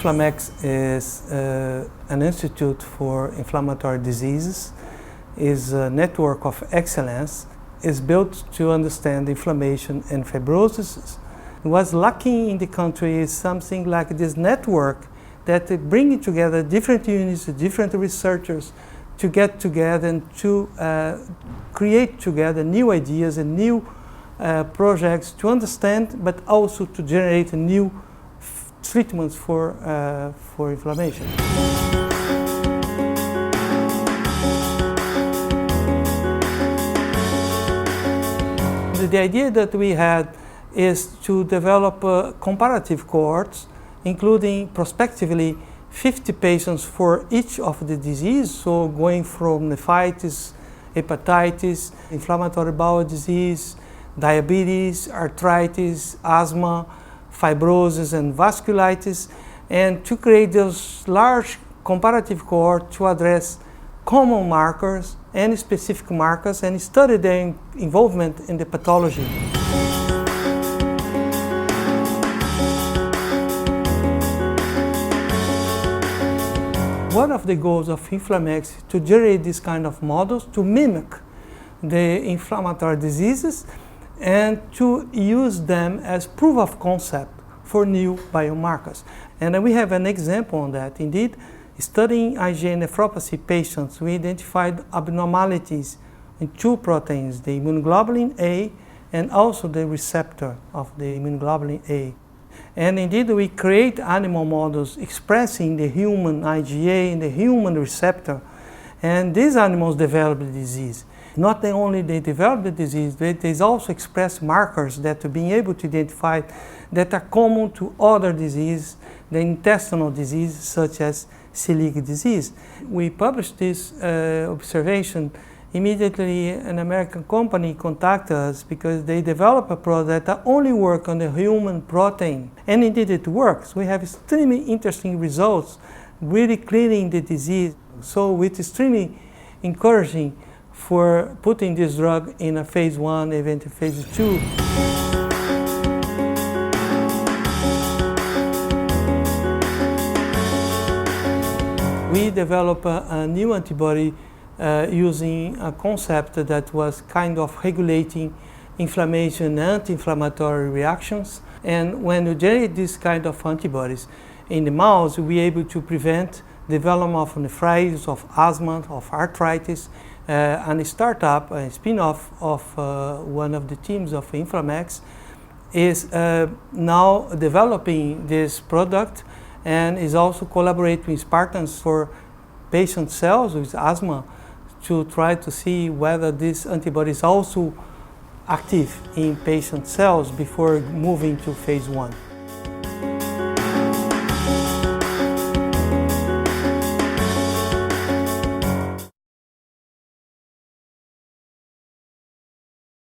Inflamex is an institute for inflammatory diseases, is a network of excellence, is built to understand inflammation and fibrosis. What's lacking in the country is something like this network that bring together different units, different researchers to get together and to create together new ideas and new projects to understand, but also to generate new treatments for inflammation. The idea that we had is to develop comparative cohorts, including prospectively 50 patients for each of the disease, so going from nephritis, hepatitis, inflammatory bowel disease, diabetes, arthritis, asthma, fibrosis and vasculitis, and to create those large comparative cohorts to address common markers and specific markers and study their involvement in the pathology. One of the goals of Inflamex is to generate this kind of models to mimic the inflammatory diseases and to use them as proof of concept for new biomarkers. And we have an example on that. Indeed, studying IgA nephropathy patients, we identified abnormalities in two proteins, the immunoglobulin A and also the receptor of the immunoglobulin A. And indeed, we create animal models expressing the human IgA and the human receptor, and these animals develop the disease. Not only they develop the disease, but they also express markers that are being able to identify that are common to other diseases, the intestinal diseases such as celiac disease. We published this observation. Immediately an American company contacted us because they develop a product that only works on the human protein. And indeed it works. We have extremely interesting results, really clearing the disease. So it's extremely encouraging for putting this drug in a phase 1, even to phase 2. We developed a new antibody using a concept that was kind of regulating inflammation and anti-inflammatory reactions. And when you generate this kind of antibodies in the mouse, we're able to prevent development of nephritis, of asthma, of arthritis. And a startup, a spin-off of one of the teams of Inflamex, is now developing this product and is also collaborating with partners for patient cells with asthma to try to see whether this antibody is also active in patient cells before moving to phase 1.